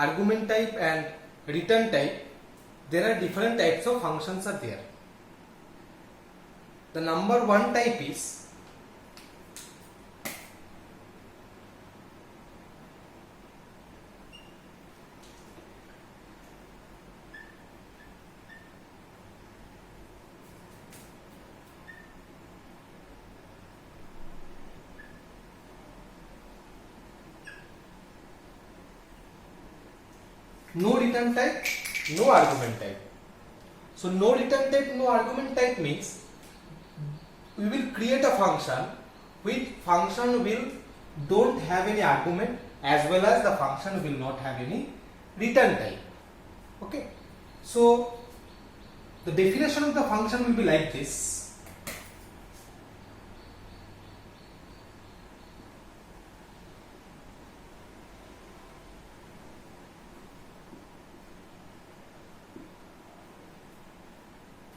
argument type and return type, there are different types of functions are there. The number one type is no return type, no argument type. So no return type, no argument type means we will create a function which function will don't have any argument as well as the function will not have any return type. Okay. So the definition of the function will be like this.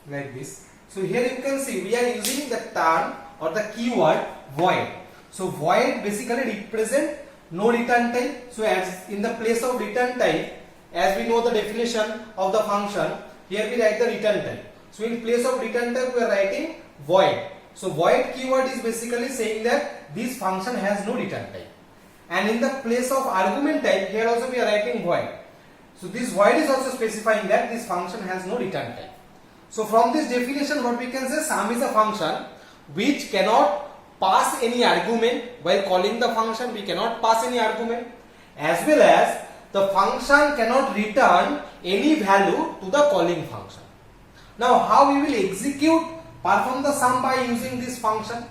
Like this. So here you can see we are using the term or the keyword void. So void basically represent no return type. So as in the place of return type, as we know the definition of the function, here we write the return type. So in place of return type we are writing void. So void keyword is basically saying that this function has no return type. And in the place of argument type, here also we are writing void. So this void is also specifying that this function has no return type. So from this definition what we can say, sum is a function which cannot pass any argument. While calling the function we cannot pass any argument, as well as the function cannot return any value to the calling function. Now how we will perform the sum by using this function?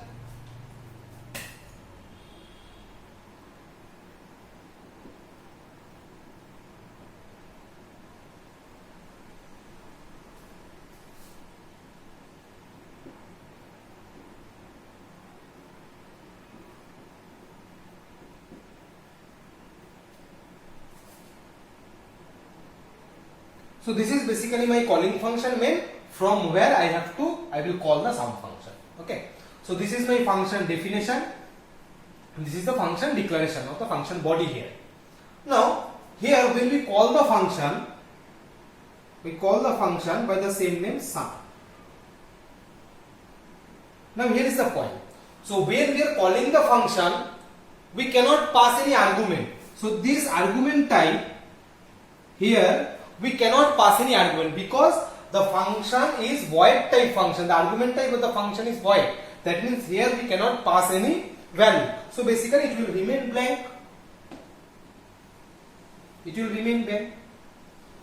So this is basically my calling function main, from where I will call the sum function. Okay. So this is my function definition. This is the function declaration of the function body here. Now here when we call the function by the same name sum. Now here is the point. So when we are calling the function, we cannot pass any argument. So this argument type here we cannot pass any argument because the function is void type function. The argument type of the function is void. That means here we cannot pass any value. So basically it will remain blank. It will remain blank.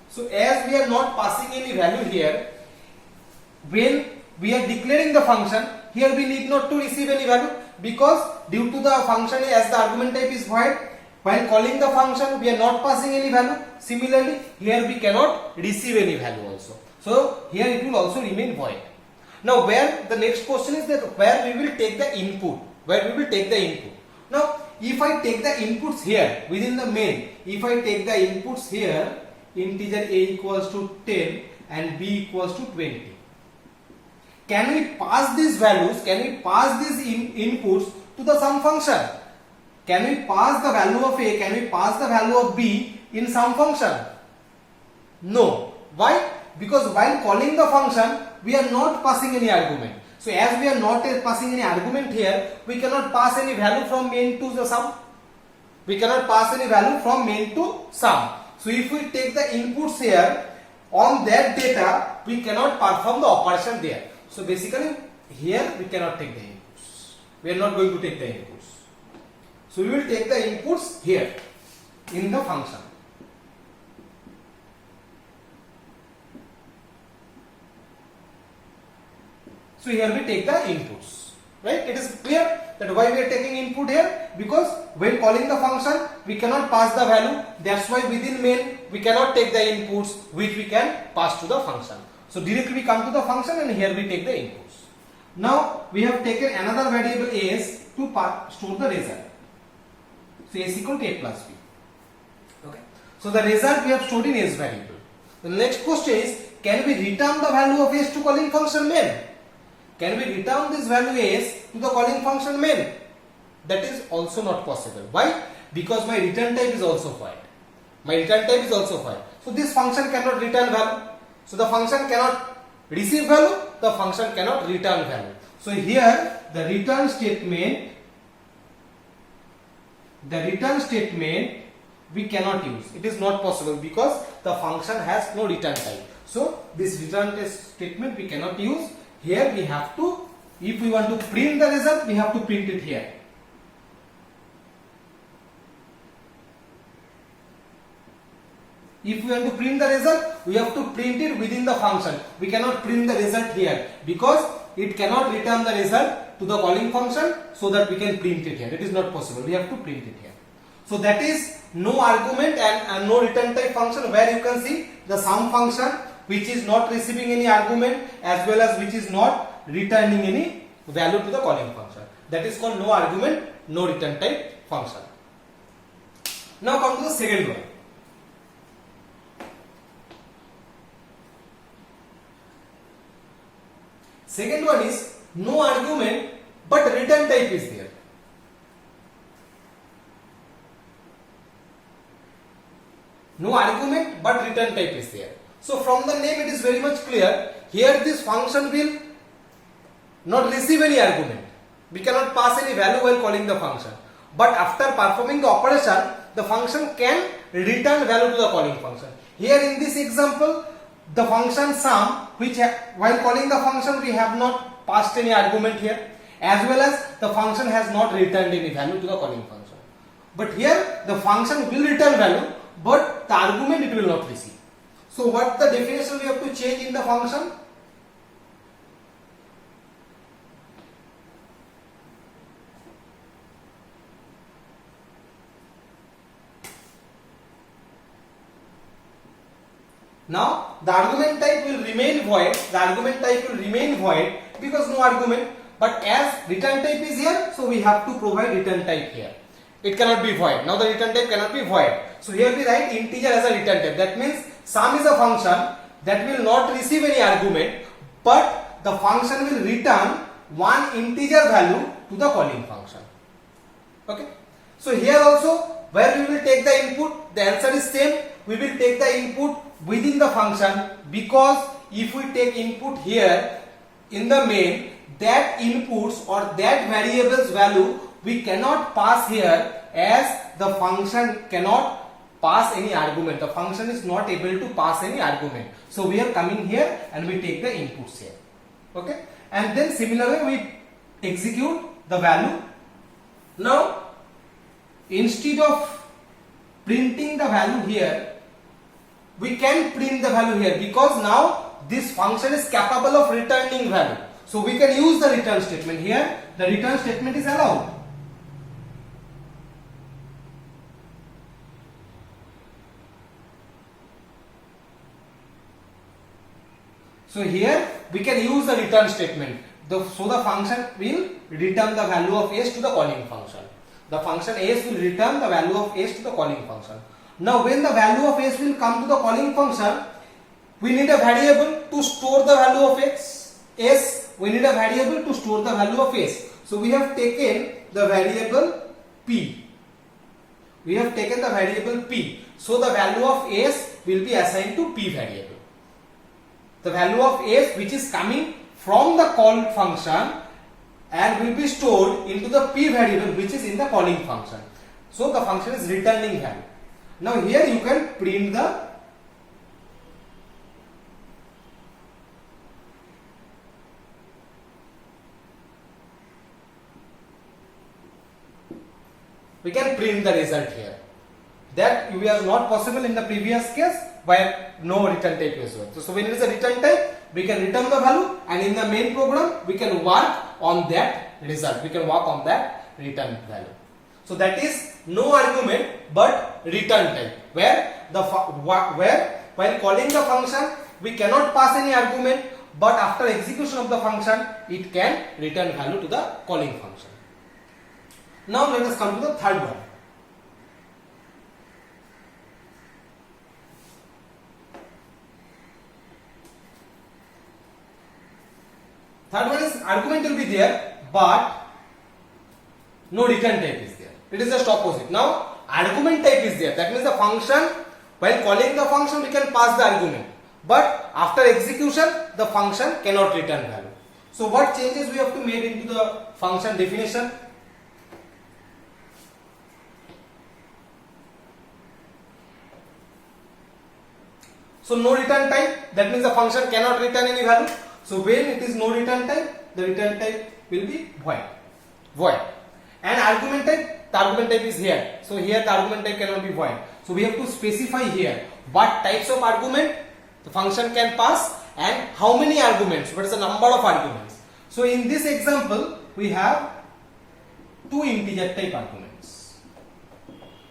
So as we are not passing any value here, when we are declaring the function, here we need not to receive any value because due to the function as the argument type is void, while calling the function we are not passing any value. Similarly here we cannot receive any value also. So here it will also remain void. Now where the next question is that where we will take the input. Now if I take the inputs here within the main, if I take the inputs here, integer a equals to 10 and b equals to 20. Can we pass these values, inputs to the sum function? Can we pass the value of a, can we pass the value of b in sum function? No. Why? Because while calling the function, we are not passing any argument. So as we are not passing any argument here, we cannot pass any value from main to the sum. We cannot pass any value from main to sum. So if we take the inputs here, on that data, we cannot perform the operation there. So basically, here we cannot take the inputs. We are not going to take the inputs. So we will take the inputs here in the function. So here we take the inputs, right? It is clear that why we are taking input here, because when calling the function we cannot pass the value. That's why within main we cannot take the inputs which we can pass to the function. So directly we come to the function and here we take the inputs. Now we have taken another variable as to store the result. So a is equal to a plus b. Okay. So the result we have stored in s variable. The next question is, can we return the value of s to calling function main? Can we return this value s to the calling function main? That is also not possible. Why? Because my return type is also void. My return type is also void. So this function cannot return value. So the function cannot receive value, the function cannot return value. So here the return statement we cannot use. It is not possible because the function has no return type. So this return statement we cannot use. Here we have to, if we want to print the result, we have to print it here. If we want to print the result, we have to print it within the function. We cannot print the result here because it cannot return the result to the calling function, so that we can print it here. It is not possible. We have to print it here. So that is no argument and no return type function, where you can see the sum function which is not receiving any argument as well as which is not returning any value to the calling function. That is called no argument, no return type function. Now come to the second one. Second one is no argument but return type is there. No argument but return type is there. So from the name it is very much clear. Here this function will not receive any argument. We cannot pass any value while calling the function. But after performing the operation, the function can return value to the calling function. Here in this example, the function sum, which while calling the function we have not passed any argument here, as well as the function has not returned any value to the calling function. But here the function will return value, but the argument it will not receive. So what the definition we have to change in the function? Now the argument type will remain void. The argument type will remain void because no argument. But as return type is here, so we have to provide return type here. It cannot be void. Now the return type cannot be void. So here we write integer as a return type. That means sum is a function that will not receive any argument, but the function will return one integer value to the calling function. Okay. So here also, where we will take the input, the answer is same. We will take the input within the function, because if we take input here in the main, that inputs or that variable's value we cannot pass here, as the function cannot pass any argument. The function is not able to pass any argument. So we are coming here and we take the inputs here. Okay. And then similarly we execute the value. Now instead of printing the value here, we can print the value here, because now this function is capable of returning value. So we can use the return statement here. The return statement is allowed. So here we can use the return statement. So the function will return the value of s to the calling function. The function s will return the value of s to the calling function. Now when the value of s will come to the calling function, we need a variable to store the value of s. We need a variable to store the value of s. So we have taken the variable p. We have taken the variable p. So the value of s will be assigned to p variable. The value of s which is coming from the call function and will be stored into the p variable which is in the calling function. So the function is returning value. Now here you can print the result here. That was not possible in the previous case where no return type is used. So when it is a return type, we can return the value, and in the main program we can work on that result. We can work on that return value. So that is no argument but return type, where while calling the function we cannot pass any argument, but after execution of the function it can return value to the calling function. Now let us come to the third one. Third one is argument will be there, but no return type is there. It is just opposite. Now argument type is there. That means the function While calling the function, we can pass the argument, but after execution, the function cannot return value. So what changes we have to make into the function definition? So no return type, that means the function cannot return any value. So when it is no return type, the return type will be void. Void. And argument type, the argument type is here. So here the argument type cannot be void. So we have to specify here what types of argument the function can pass and how many arguments, what is the number of arguments. So in this example, we have two integer type arguments.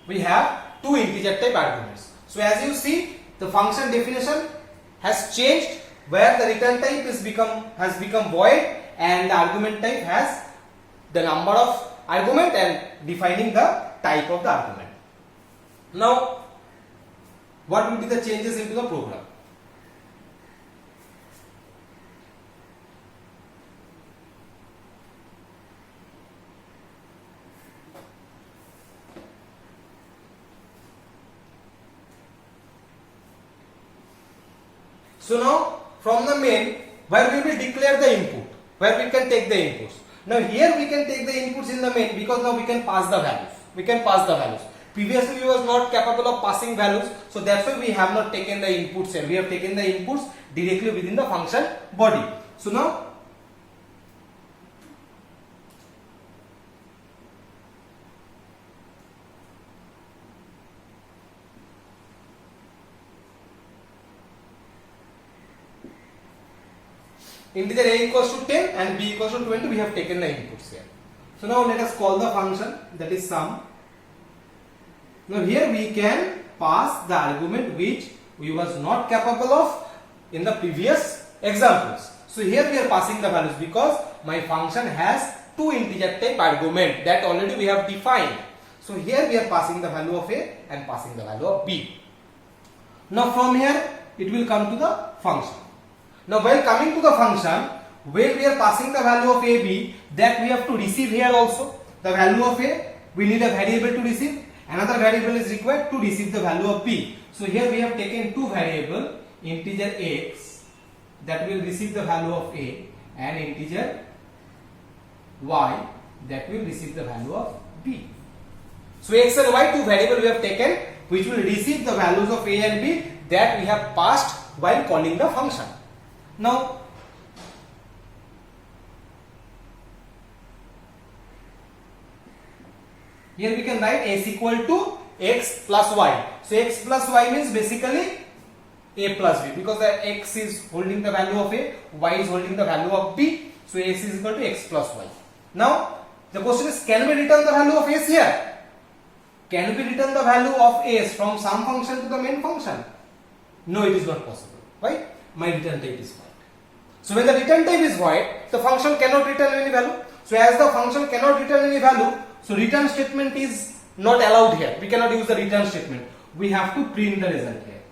We have two integer type arguments. So as you see, the function definition has changed where the return type has become void and the argument type has the number of argument and defining the type of the argument. Now, what will be the changes into the program? So now from the main, where we will declare the input, where we can take the inputs. Now here we can take the inputs in the main because now we can pass the values. We can pass the values. Previously we was not capable of passing values, so that's why we have not taken the inputs here. We have taken the inputs directly within the function body. So now integer a equals to 10 and b equals to 20, we have taken the inputs here. So now let us call the function, that is sum. Now here we can pass the argument which we was not capable of in the previous examples. So here we are passing the values because my function has two integer type argument that already we have defined. So here we are passing the value of a and passing the value of b. Now from here it will come to the function. Now while coming to the function, where we are passing the value of a, b, that we have to receive here also. The value of a, we need a variable to receive. Another variable is required to receive the value of b. So here we have taken two variables, integer x that will receive the value of a and integer y that will receive the value of b. So x and y, two variables we have taken which will receive the values of a and b that we have passed while calling the function. Now here we can write s equal to x plus y. So x plus y means basically a plus b because the x is holding the value of a, y is holding the value of b. So s is equal to x plus y. Now the question is, can we return the value of s here? Can we return the value of s from some function to the main function? No, it is not possible. Why? My return type is void. So when the return type is void, the function cannot return any value. So as the function cannot return any value, so return statement is not allowed here. We cannot use the return statement. We have to print the result here.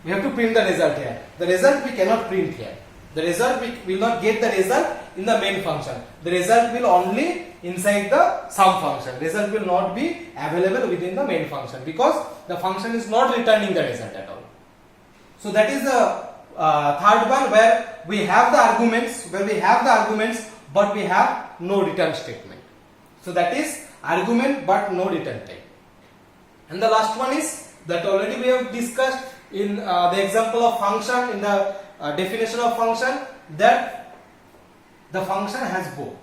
We have to print the result here. The result we cannot print here. The result we will not get the result in the main function. The result will only inside the sum function. Result will not be available within the main function because the function is not returning the result at all. So that is the third one where we have the arguments, but we have no return statement. So that is argument but no return type. And the last one is that already we have discussed in the example of function, in the definition of function, that the function has both.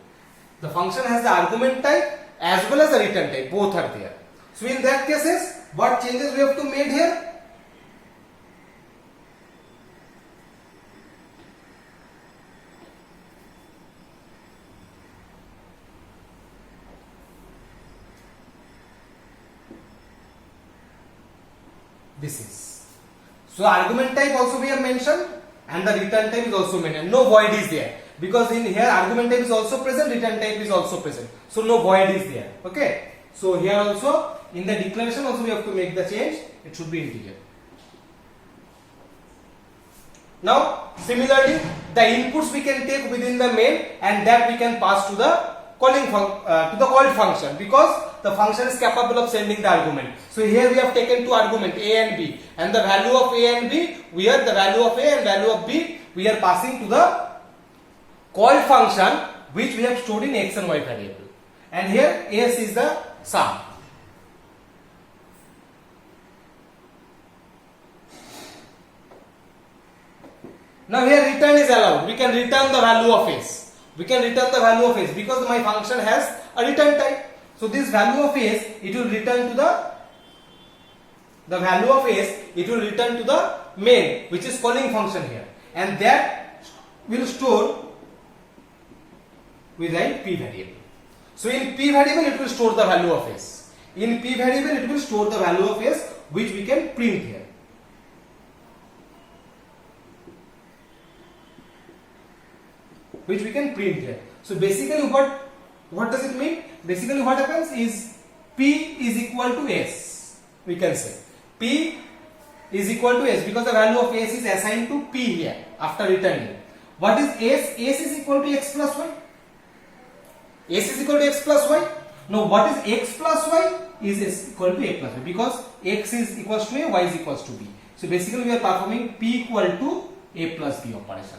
The function has the argument type as well as the return type, both are there. So in that cases, what changes we have to make here? This is. So argument type also we have mentioned and the return type is also mentioned. No void is there because in here argument type is also present, return type is also present. So no void is there. Okay. So here also in the declaration also we have to make the change. It should be integer. Now similarly the inputs we can take within the main and that we can pass to the called function, because the function is capable of sending the argument. So here we have taken two arguments, a and b, and the value of a and b, we are the value of a and value of b, we are passing to the called function which we have stored in x and y variable, and here s is the sum. Now here return is allowed. We can return the value of s. We can return the value of s because my function has a return type. So this value of s, it will return to the value of s, it will return to the main, which is calling function here, and that will store with a p variable. So in p variable it will store the value of s. In p variable it will store the value of s, which we can print here. Which we can print here. So basically what does it mean? Basically what happens is p is equal to s. We can say p is equal to s because the value of s is assigned to p here after returning. What is s? S is equal to x plus y. S is equal to x plus y. Now what is x plus y? Is s equal to a plus b because x is equals to a, y is equals to b. So basically we are performing p equal to a plus b operation.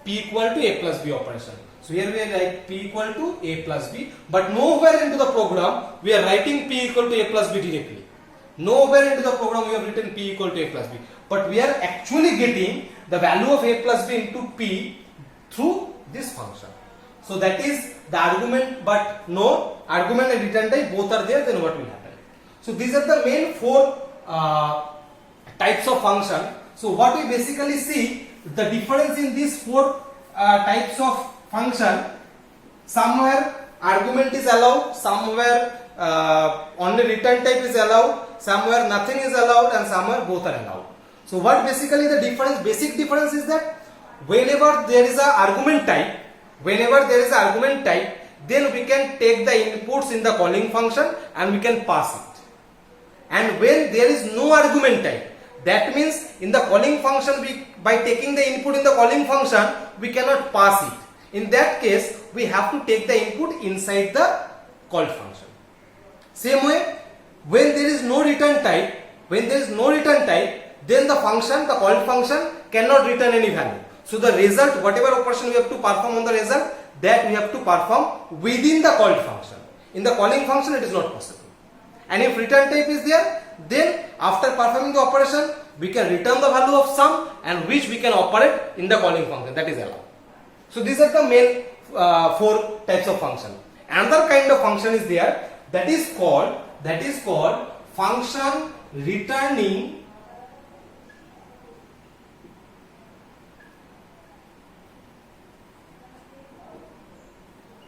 P equal to a plus b operation. So here we are write p equal to a plus b, but nowhere into the program we are writing p equal to a plus b directly. Nowhere into the program we have written p equal to a plus b, but we are actually getting the value of a plus b into p through this function. So that is the argument, but no argument and return type both are there, then what will happen? So these are the main four types of function. So what we basically see, the difference in these four types of function, somewhere argument is allowed, somewhere only return type is allowed, somewhere nothing is allowed, and somewhere both are allowed. So what basically the difference, basic difference is that whenever there is a argument type, then we can take the inputs in the calling function and we can pass it. And when there is no argument type, that means in the calling function, by taking the input in the calling function, we cannot pass it. In that case, we have to take the input inside the called function. Same way, when there is no return type, then the function, the called function cannot return any value. So the result, whatever operation we have to perform on the result, that we have to perform within the called function. In the calling function, it is not possible. And if return type is there, then after performing the operation, we can return the value of sum and which we can operate in the calling function, that is allowed. So these are the main four types of function. Another kind of function is there, that is called function returning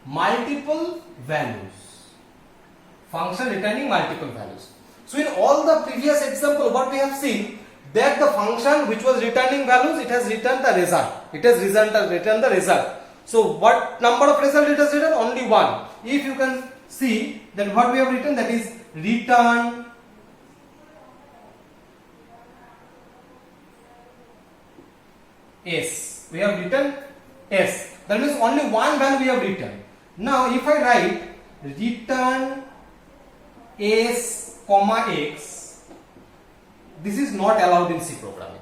multiple values. Function returning multiple values. So in all the previous example, what we have seen, that the function which was returning values, it has returned the result. Returned the result. So what number of result it has returned? Only one. If you can see that what we have written, that is return s. We have written s. That means only one value we have written. Now if I write return s comma x, this is not allowed in C programming.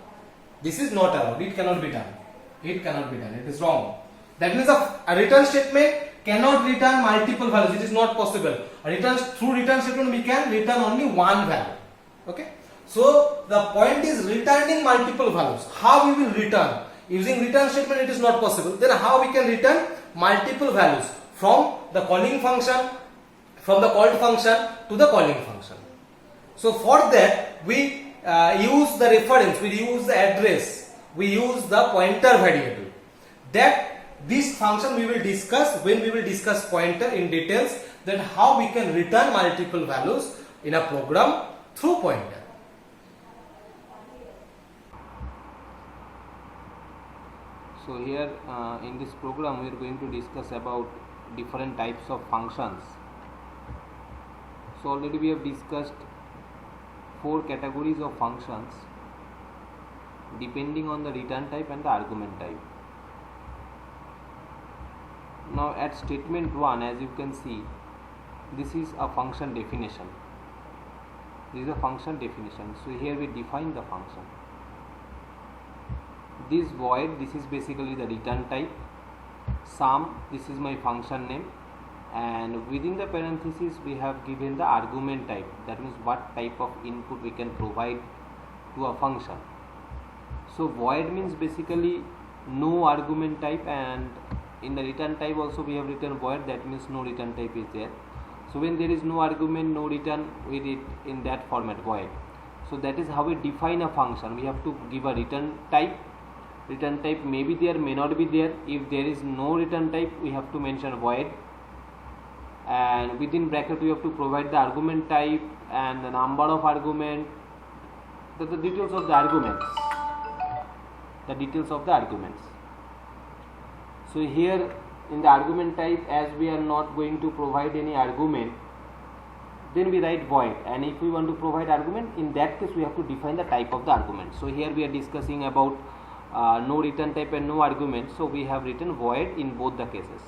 This is not allowed. It cannot be done. It is wrong. That means a return statement cannot return multiple values. It is not possible. Through return statement we can return only one value. Okay. So the point is returning multiple values. How we will return? Using return statement it is not possible. Then how we can return multiple values from the calling function, from the called function to the calling function. So for that we use the reference, we use the address, we use the pointer variable. That this function we will discuss when we will discuss pointer in details, then how we can return multiple values in a program through pointer. So here in this program we are going to discuss about different types of functions. So already we have discussed 4 categories of functions depending on the return type and the argument type. Now at statement 1, as you can see, this is a function definition. This is a function definition. So here we define the function. This void, this is basically the return type. Sum, this is my function name, and within the parenthesis we have given the argument type. That means what type of input we can provide to a function. So void means basically no argument type, and in the return type also we have written void, that means no return type is there. So when there is no argument, no return, we did in that format, void. So that is how we define a function. We have to give a return type. Return type may be there, may not be there. If there is no return type, we have to mention void, and within bracket we have to provide the argument type and the number of argument, the details of the arguments, So here in the argument type, as we are not going to provide any argument, then we write void, and if we want to provide argument, in that case we have to define the type of the argument. So here we are discussing about no return type and no argument, so we have written void in both the cases.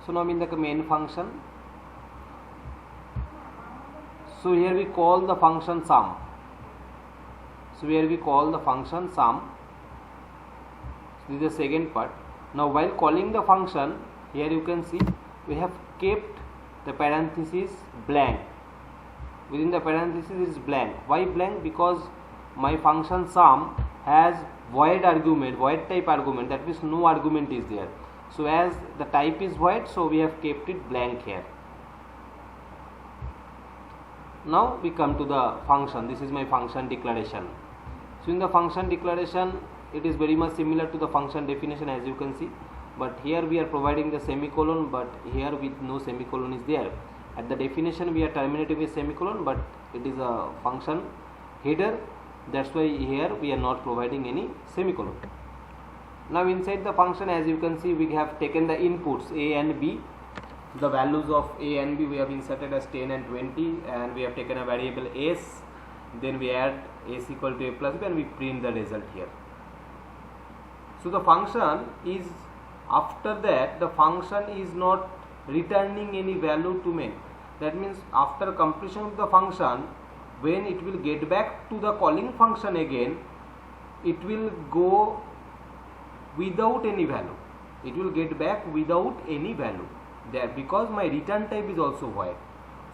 So now in the main function, so here we call the function sum. This is the second part. Now while calling the function, here you can see we have kept the parenthesis blank. Within the parenthesis is blank. Why blank? Because my function sum has void type argument, that means no argument is there. So as the type is void, so we have kept it blank here. Now we come to the function. This is my function declaration. So in the function declaration, it is very much similar to the function definition, as you can see, but here we are providing the semicolon, but here with no semicolon is there. At the definition we are terminating with semicolon, but it is a function header, that's why here we are not providing any semicolon. Now inside the function, as you can see, we have taken the inputs a and b. The values of a and b we have inserted as 10 and 20, and we have taken a variable s, then we add s equal to a plus b, and we print the result here. So the function is, after that the function is not returning any value to main. That means after completion of the function, when it will get back to the calling function again, it will go without any value. It will get back without any value there, because my return type is also void.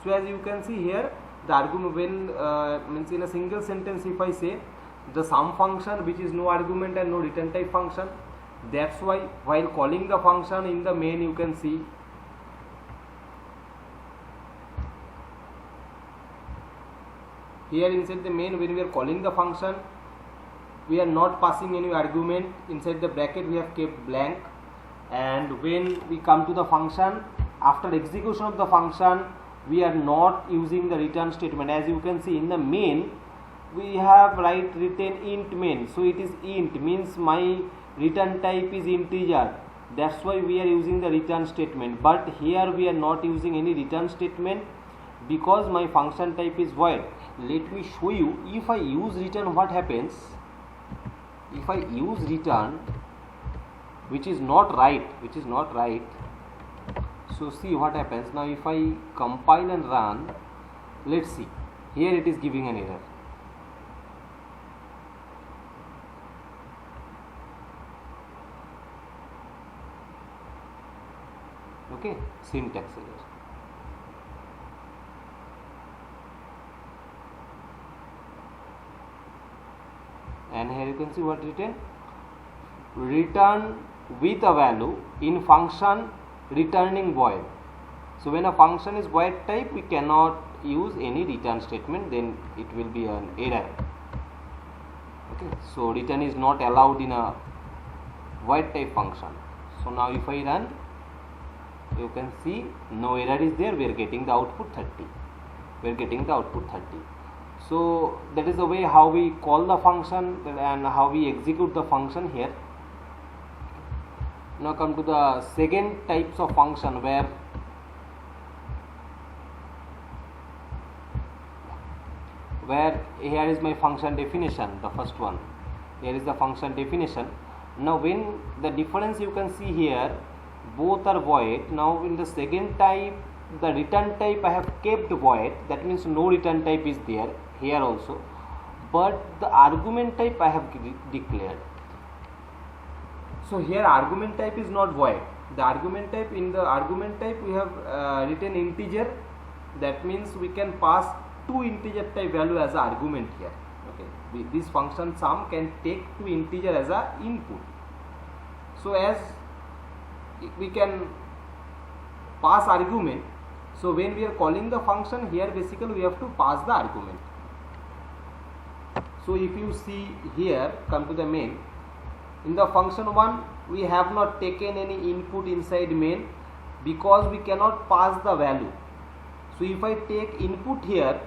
So as you can see here, the argument, when means in a single sentence, if I say the sum function, which is no argument and no return type function, that's why while calling the function in the main, you can see here inside the main, when we are calling the function, we are not passing any argument. Inside the bracket we have kept blank, and when we come to the function, after execution of the function, we are not using the return statement. As you can see in the main, we have written int main, so it is int, means my return type is integer, that's why we are using the return statement. But here we are not using any return statement because my function type is void. Let me show you. If I use return, what happens? If I use return, which is not right, so see what happens. Now if I compile and run, let's see, here it is giving an error. Okay, syntax error. And here you can see what written: return with a value in function returning void. So when a function is void type, we cannot use any return statement, then it will be an error. Okay, so return is not allowed in a void type function. So now if I run, you can see no error is there. We are getting the output 30. So that is the way how we call the function and how we execute the function here. Now come to the second types of function, where here is my function definition, the first one. Here is the function definition. Now when the difference you can see here, both are void. Now in the second type, the return type I have kept void, that means no return type is there here also, but the argument type I have declared. So here argument type is not void. The argument type, in the argument type we have written integer, that means we can pass two integer type value as an argument here. Okay, this function sum can take two integer as a input. So as we can pass argument, so when we are calling the function here, basically we have to pass the argument. So if you see here, come to the main, in the function 1 we have not taken any input inside main because we cannot pass the value. So if I take input here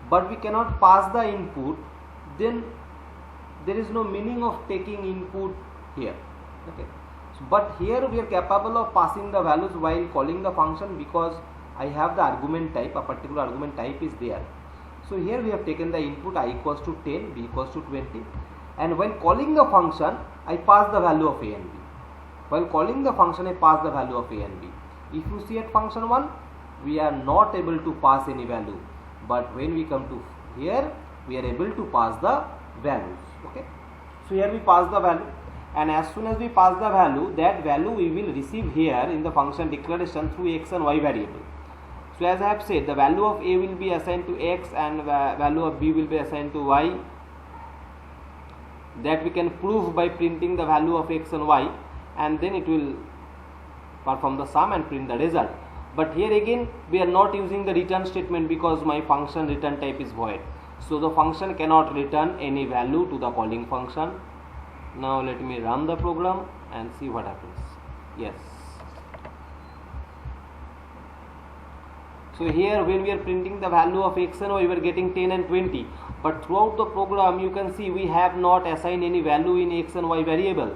but we cannot pass the input, then there is no meaning of taking input here. Okay, so, but here we are capable of passing the values while calling the function because I have the argument type, a particular argument type is there. So here we have taken the input I equals to 10, B equals to 20, and while calling the function I pass the value of A and B. While calling the function I pass the value of A and B. If you see at function 1, we are not able to pass any value, but when we come to here we are able to pass the values. Okay, so here we pass the value, and as soon as we pass the value, that value we will receive here in the function declaration through x and y variable. So as I have said, the value of A will be assigned to x and value of B will be assigned to y. That we can prove by printing the value of x and y, and then it will perform the sum and print the result. But here again we are not using the return statement because my function return type is void. So the function cannot return any value to the calling function. Now let me run the program and see what happens. Yes. So here when we are printing the value of x and y, we are getting 10 and 20. But throughout the program you can see we have not assigned any value in x and y variable.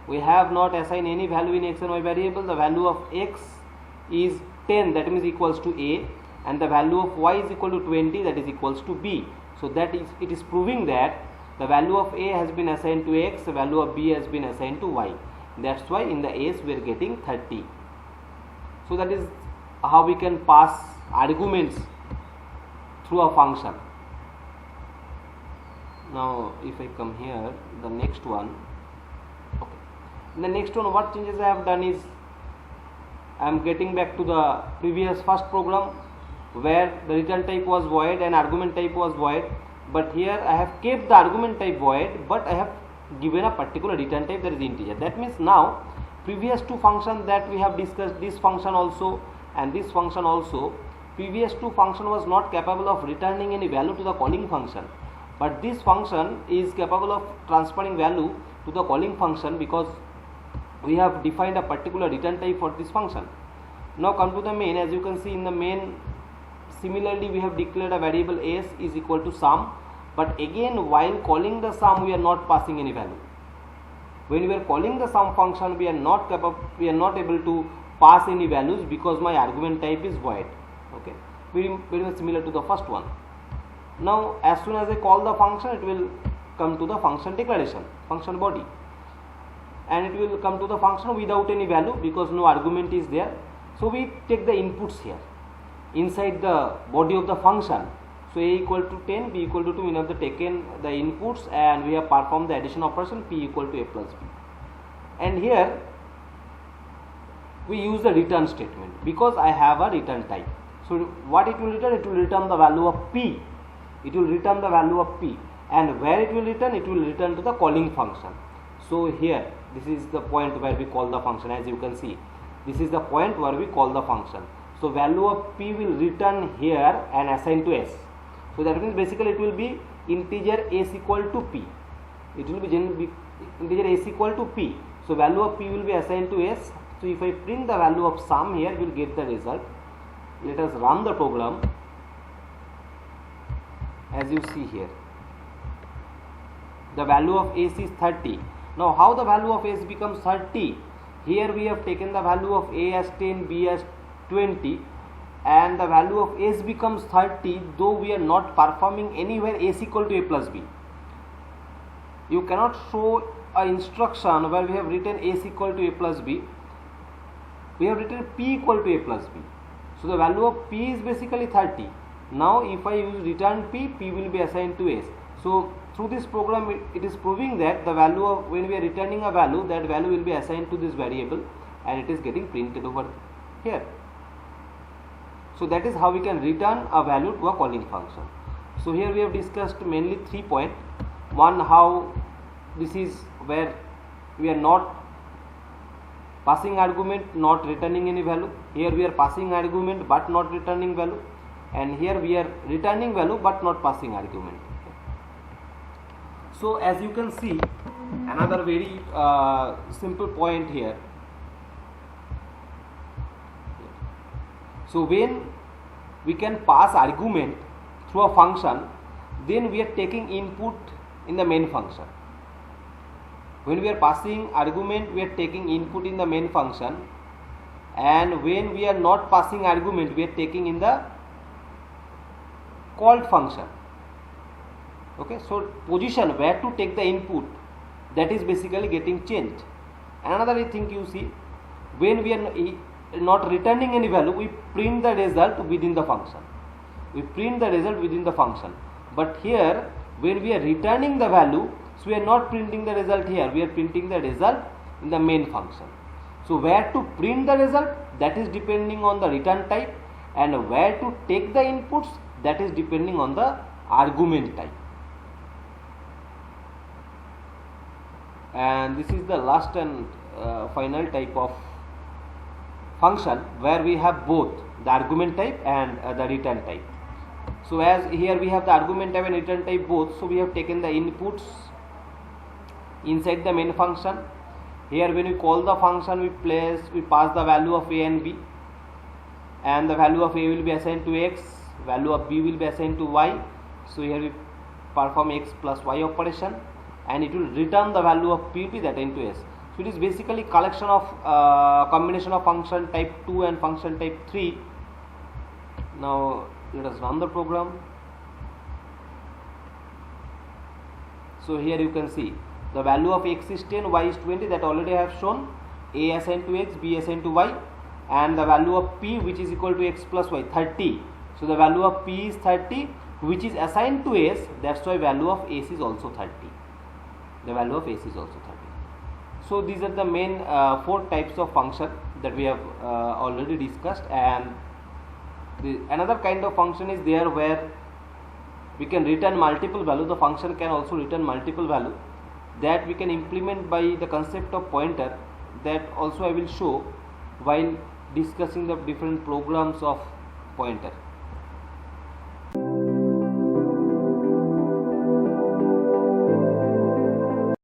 We have not assigned any value in x and y variable. The value of x is 10, that means equals to A, and the value of y is equal to 20, that is equals to B. So that is, it is proving that the value of A has been assigned to x, the value of B has been assigned to y. That's why in the A's we are getting 30. So that is how we can pass arguments through a function. Now if I come here, the next one, okay. In the next one, what changes I have done is I am getting back to the previous first program where the return type was void and argument type was void, but here I have kept the argument type void, but I have given a particular return type, that is integer. That means now previous two functions that we have discussed, this function also and this function also, previous two function was not capable of returning any value to the calling function, but this function is capable of transferring value to the calling function because we have defined a particular return type for this function. Now come to the main. As you can see in the main, similarly we have declared a variable s is equal to sum, but again while calling the sum we are not passing any value. When we are calling the sum function, we are not able to pass any values because my argument type is void. Okay, very much similar to the first one. Now as soon as I call the function, it will come to the function declaration, function body, and it will come to the function without any value because no argument is there. So we take the inputs here inside the body of the function. So A equal to 10, B equal to 2, we have taken the inputs and we have performed the addition operation, P equal to A plus B. And here we use the return statement because I have a return type. So what it will return? It will return the value of P. It will return the value of P, and where it will return? It will return to the calling function. So here this is the point where we call the function. As you can see, this is the point where we call the function. So value of P will return here and assign to S. So that means basically it will be integer S equal to P. It will be integer S equal to P. So value of P will be assigned to S. So if I print the value of sum here, we will get the result. Let us run the program. As you see here, the value of S is 30. Now how the value of S becomes 30? Here we have taken the value of A as 10, B as 20, and the value of S becomes 30, though we are not performing anywhere S equal to A plus B. You cannot show an instruction where we have written S equal to A plus B we have written p equal to a plus b. So the value of p is basically 30. Now if I use return p, p will be assigned to s. So through this program it is proving that the value of, when we are returning a value, that value will be assigned to this variable and it is getting printed over here. So that is how we can return a value to a calling function. So here we have discussed mainly 3 points. One, how this is where we are not passing argument, not returning any value. Here we are passing argument but not returning value, and here we are returning value but not passing argument. So as you can see, another very simple point here. So when we can pass argument through a function, then we are taking input in the main function. When we are passing argument, we are taking input in the main function, and when we are not passing argument, we are taking in the called function. Okay, so position where to take the input, that is basically getting changed. Another thing you see, when we are not returning any value, we print the result within the function. We print the result within the function. But here, when we are returning the value, so we are not printing the result here, we are printing the result in the main function. So where to print the result, that is depending on the return type, and where to take the inputs, that is depending on the argument type. And this is the last and final type of function, where we have both the argument type and the return type. So as here we have the argument type and return type both, so we have taken the inputs inside the main function. Here when we call the function, we pass the value of a and b, and the value of a will be assigned to x, value of b will be assigned to y. So here we perform x plus y operation, and it will return the value of p that into s. So it is basically collection of combination of function type 2 and function type 3. Now let us run the program. So here you can see the value of x is 10, y is 20, that already I have shown. A assigned to x, b assigned to y, and the value of p, which is equal to x plus y, 30. So the value of p is 30, which is assigned to s, that's why value of s is also 30. The value of s is also 30. So these are the main 4 types of function that we have already discussed. And another kind of function is there where we can return multiple value. The function can also return multiple value, that we can implement by the concept of pointer, that also I will show while discussing the different programs of pointer.